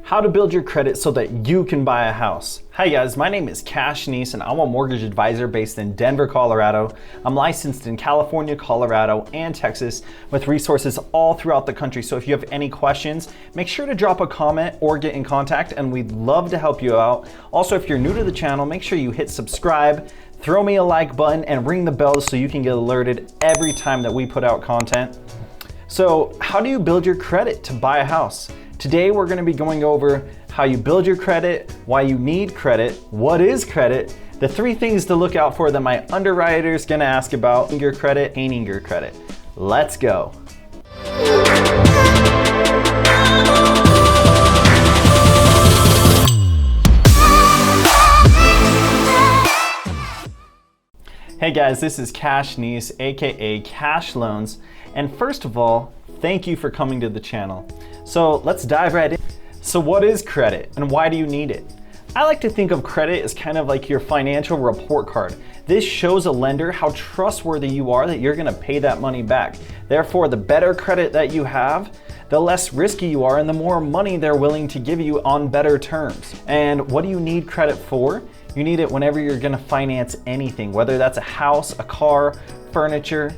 How to build your credit so that you can buy a house. Hi guys, my name is Nies and I'm a mortgage advisor based in Denver, Colorado. I'm licensed in California, Colorado, and Texas with resources all throughout the country. So if you have any questions, make sure to drop a comment or get in contact and we'd love to help you out. Also, if you're new to the channel, make sure you hit subscribe, throw me a like button, and ring the bell so you can get alerted every time that we put out content. So how do you build your credit to buy a house? Today we're going to be going over how you build your credit, why you need credit, what is credit, the 3 things to look out for that my underwriter is going to ask about your credit, gaining your credit. Let's go. Hey guys, this is Nies, aka Cash Loans, and first of all, thank you for coming to the channel. So let's dive right in. So what is credit and why do you need it? I like to think of credit as kind of like your financial report card. This shows a lender how trustworthy you are that you're gonna pay that money back. Therefore, the better credit that you have, the less risky you are and the more money they're willing to give you on better terms. And what do you need credit for? You need it whenever you're gonna finance anything, whether that's a house, a car, furniture,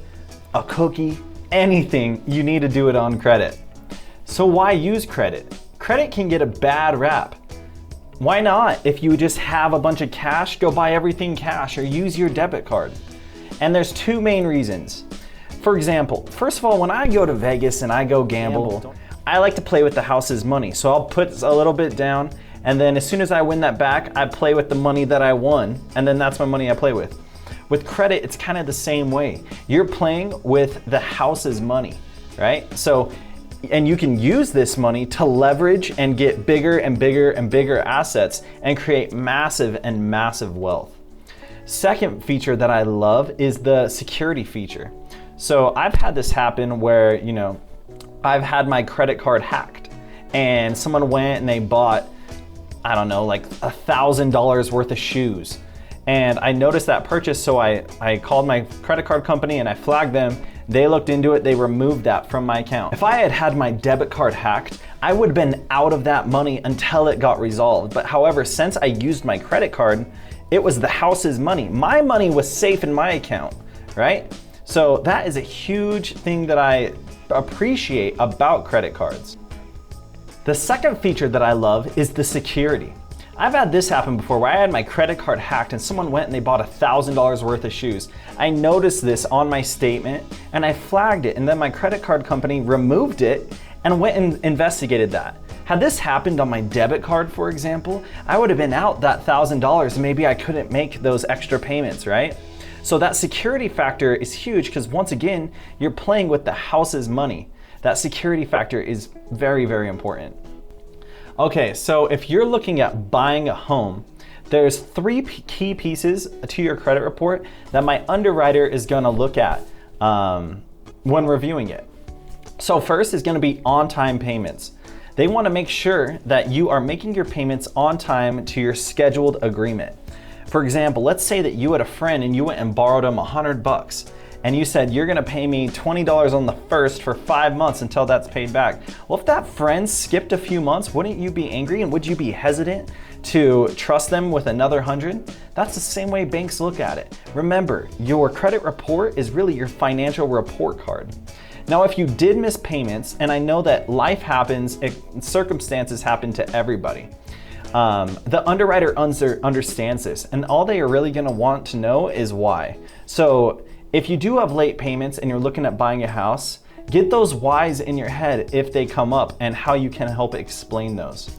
a cookie, anything, you need to do it on credit. So why use credit? Credit can get a bad rap. Why not? If you just have a bunch of cash, go buy everything cash or use your debit card. And there's 2 main reasons. For example, first of all, when I go to Vegas and I go gamble, I like to play with the house's money. So I'll put a little bit down and then as soon as I win that back, I play with the money that I won and then that's my money I play with. With credit, it's kind of the same way. You're playing with the house's money, right? So, and you can use this money to leverage and get bigger and bigger and bigger assets and create massive and massive wealth. Second feature that I love is the security feature. So I've had this happen where, I've had my credit card hacked and someone went and they bought, I don't know, like $1,000 worth of shoes. And I noticed that purchase, so I called my credit card company and I flagged them. They looked into it, they removed that from my account. If I had had my debit card hacked, I would have been out of that money until it got resolved. But however, since I used my credit card, it was the house's money. My money was safe in my account, right? So that is a huge thing that I appreciate about credit cards. The second feature that I love is the security. I've had this happen before where I had my credit card hacked and someone went and they bought $1,000 worth of shoes. I noticed this on my statement and I flagged it and then my credit card company removed it and went and investigated that. Had this happened on my debit card, for example, I would have been out that $1,000 and maybe I couldn't make those extra payments, right? So that security factor is huge because once again, you're playing with the house's money. That security factor is very, very important. Okay, so if you're looking at buying a home, there's 3 key pieces to your credit report that my underwriter is gonna look at when reviewing it. So first is gonna be on-time payments. They wanna make sure that you are making your payments on time to your scheduled agreement. For example, let's say that you had a friend and you went and borrowed them $100 and you said you're gonna pay me $20 on the first for 5 months until that's paid back. Well, if that friend skipped a few months, wouldn't you be angry and would you be hesitant to trust them with another 100? That's the same way banks look at it. Remember, your credit report is really your financial report card. Now, if you did miss payments, and I know that life happens, circumstances happen to everybody, the underwriter understands this and all they are really gonna want to know is why. So if you do have late payments and you're looking at buying a house, get those whys in your head if they come up and how you can help explain those.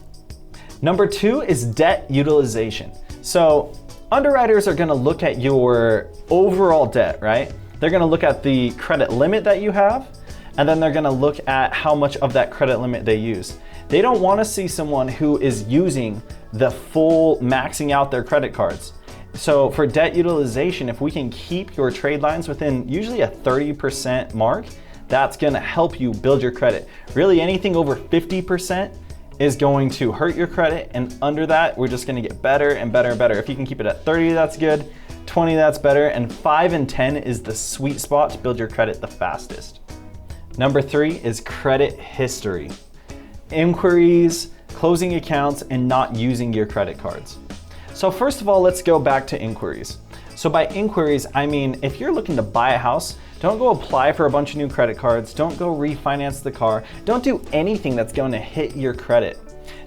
Number 2 is debt utilization. So underwriters are gonna look at your overall debt, right? They're gonna look at the credit limit that you have, and then they're gonna look at how much of that credit limit they use. They don't wanna see someone who is using the full maxing out their credit cards. So for debt utilization, if we can keep your trade lines within usually a 30% mark, that's gonna help you build your credit. Really anything over 50% is going to hurt your credit, and under that, we're just gonna get better and better and better. If you can keep it at 30, that's good, 20, that's better, and 5 and 10 is the sweet spot to build your credit the fastest. Number 3 is credit history. Inquiries, closing accounts, and not using your credit cards. So first of all, let's go back to inquiries. So by inquiries, I mean, if you're looking to buy a house, don't go apply for a bunch of new credit cards, don't go refinance the car, don't do anything that's going to hit your credit.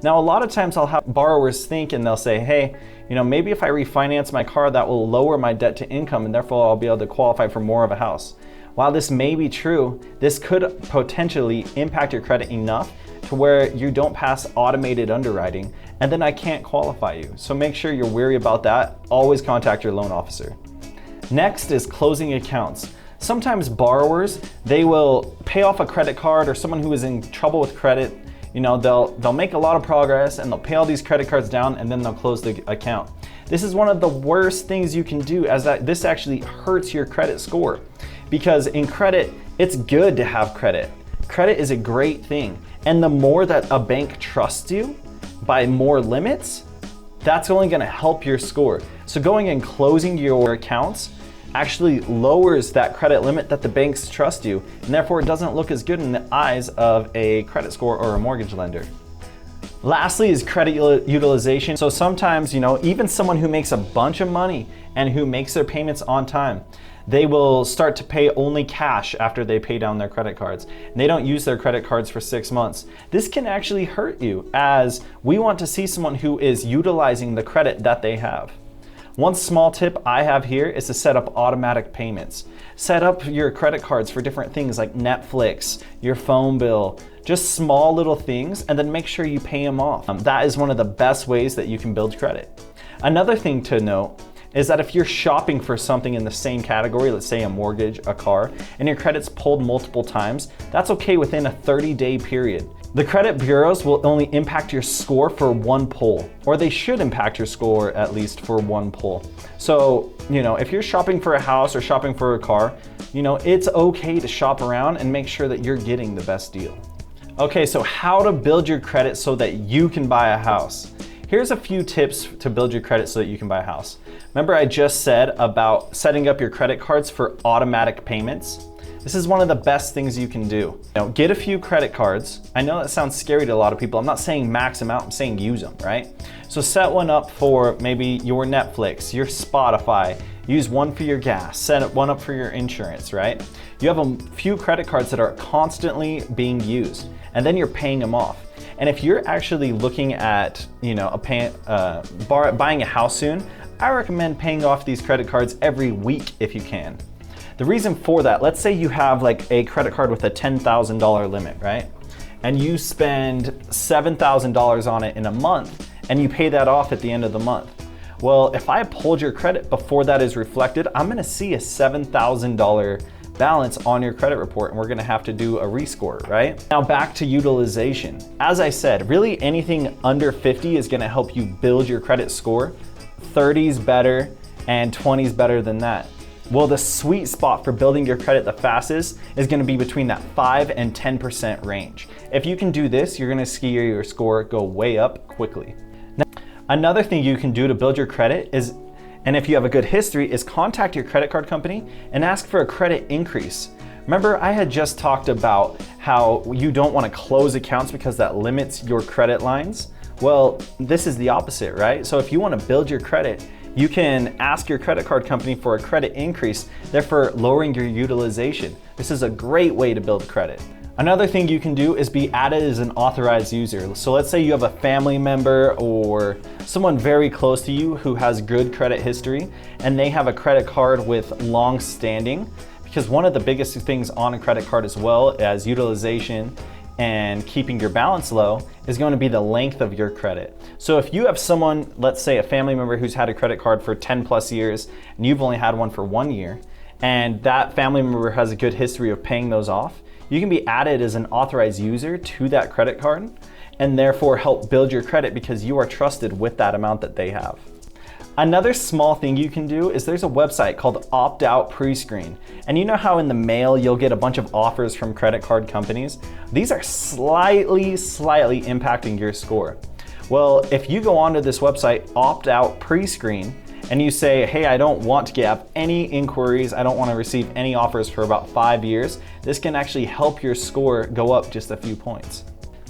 Now, a lot of times I'll have borrowers think and they'll say, hey, maybe if I refinance my car, that will lower my debt to income and therefore I'll be able to qualify for more of a house. While this may be true, this could potentially impact your credit enough to where you don't pass automated underwriting, and then I can't qualify you. So make sure you're wary about that. Always contact your loan officer. Next is closing accounts. Sometimes borrowers, they will pay off a credit card, or someone who is in trouble with credit, they'll make a lot of progress and they'll pay all these credit cards down and then they'll close the account. This is one of the worst things you can do, as that this actually hurts your credit score. Because in credit, it's good to have credit. Credit is a great thing. And the more that a bank trusts you by more limits, that's only gonna help your score. So going and closing your accounts actually lowers that credit limit that the banks trust you, and therefore it doesn't look as good in the eyes of a credit score or a mortgage lender. Lastly is credit utilization. So sometimes, even someone who makes a bunch of money and who makes their payments on time, they will start to pay only cash after they pay down their credit cards. And they don't use their credit cards for 6 months. This can actually hurt you, as we want to see someone who is utilizing the credit that they have. One small tip I have here is to set up automatic payments. Set up your credit cards for different things like Netflix, your phone bill, just small little things, and then make sure you pay them off. That is one of the best ways that you can build credit. Another thing to note is that if you're shopping for something in the same category, let's say a mortgage, a car, and your credit's pulled multiple times, that's okay within a 30-day period. The credit bureaus will only impact your score for one pull, or they should impact your score at least for one pull. So, if you're shopping for a house or shopping for a car, it's okay to shop around and make sure that you're getting the best deal. Okay, so how to build your credit so that you can buy a house. Here's a few tips to build your credit so that you can buy a house. Remember I just said about setting up your credit cards for automatic payments? This is one of the best things you can do. Get a few credit cards. I know that sounds scary to a lot of people. I'm not saying max them out, I'm saying use them, right? So set one up for maybe your Netflix, your Spotify, use one for your gas, set one up for your insurance, right? You have a few credit cards that are constantly being used, and then you're paying them off. And if you're actually looking at, buying a house soon, I recommend paying off these credit cards every week if you can. The reason for that, let's say you have like a credit card with a $10,000 limit, right? And you spend $7,000 on it in a month, and you pay that off at the end of the month. Well, if I pulled your credit before that is reflected, I'm gonna see a $7,000 balance on your credit report, and we're gonna have to do a rescore, right? Now back to utilization. As I said, really anything under 50 is gonna help you build your credit score. 30's better, and 20's better than that. Well, the sweet spot for building your credit the fastest is gonna be between that 5 and 10% range. If you can do this, you're gonna see your score go way up quickly. Now, another thing you can do to build your credit is, and if you have a good history, is contact your credit card company and ask for a credit increase. Remember, I had just talked about how you don't wanna close accounts because that limits your credit lines. Well, this is the opposite, right? So if you wanna build your credit, you can ask your credit card company for a credit increase, therefore lowering your utilization. This is a great way to build credit. Another thing you can do is be added as an authorized user. So let's say you have a family member or someone very close to you who has good credit history, and they have a credit card with long standing, because one of the biggest things on a credit card, as well as utilization and keeping your balance low, is going to be the length of your credit. So if you have someone, let's say a family member who's had a credit card for 10 plus years and you've only had one for 1 year, and that family member has a good history of paying those off, you can be added as an authorized user to that credit card and therefore help build your credit because you are trusted with that amount that they have. Another small thing you can do is there's a website called Opt Out Pre-Screen. And you know how in the mail you'll get a bunch of offers from credit card companies? These are slightly impacting your score. Well, if you go onto this website, Opt Out Pre-Screen, and you say, hey, I don't want to get any inquiries, I don't want to receive any offers for about 5 years, this can actually help your score go up just a few points.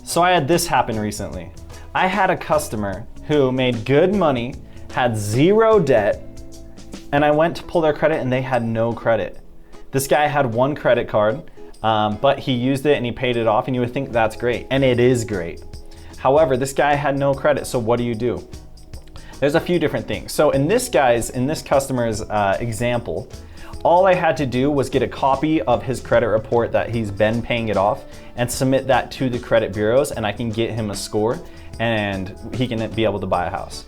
So I had this happen recently. I had a customer who made good money, had zero debt, and I went to pull their credit and they had no credit. This guy had one credit card, but he used it and he paid it off, and you would think that's great, and it is great. However, this guy had no credit, so what do? There's a few different things. So in this customer's example, all I had to do was get a copy of his credit report that he's been paying it off and submit that to the credit bureaus, and I can get him a score and he can be able to buy a house.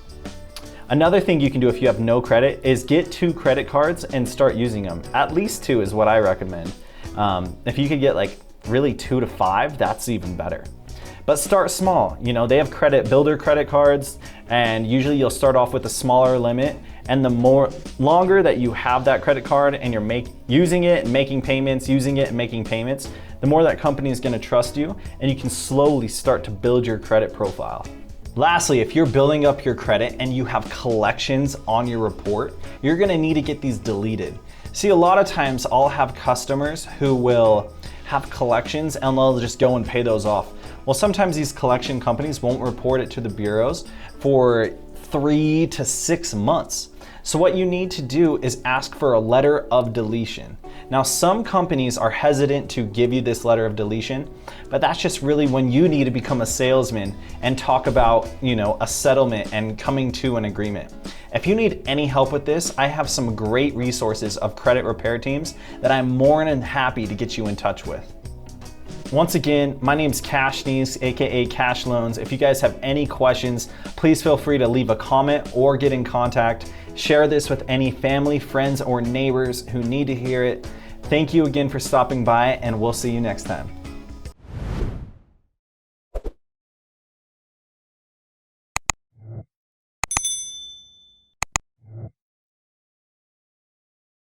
Another thing you can do if you have no credit is get 2 credit cards and start using them. At least 2 is what I recommend. If you could get like really 2 to 5, that's even better. But start small. You know, they have builder credit cards, and usually you'll start off with a smaller limit, and the longer that you have that credit card and you're using it and making payments, the more that company is going to trust you, and you can slowly start to build your credit profile. Lastly, if you're building up your credit and you have collections on your report, you're going to need to get these deleted. See, a lot of times I'll have customers who will have collections and they'll just go and pay those off. Well, sometimes these collection companies won't report it to the bureaus for 3 to 6 months. So what you need to do is ask for a letter of deletion. Now, some companies are hesitant to give you this letter of deletion, but that's just really when you need to become a salesman and talk about, a settlement and coming to an agreement. If you need any help with this, I have some great resources of credit repair teams that I'm more than happy to get you in touch with. Once again, my name's Nies, aka Cash Loans. If you guys have any questions, please feel free to leave a comment or get in contact. Share this with any family, friends, or neighbors who need to hear it. Thank you again for stopping by, and we'll see you next time.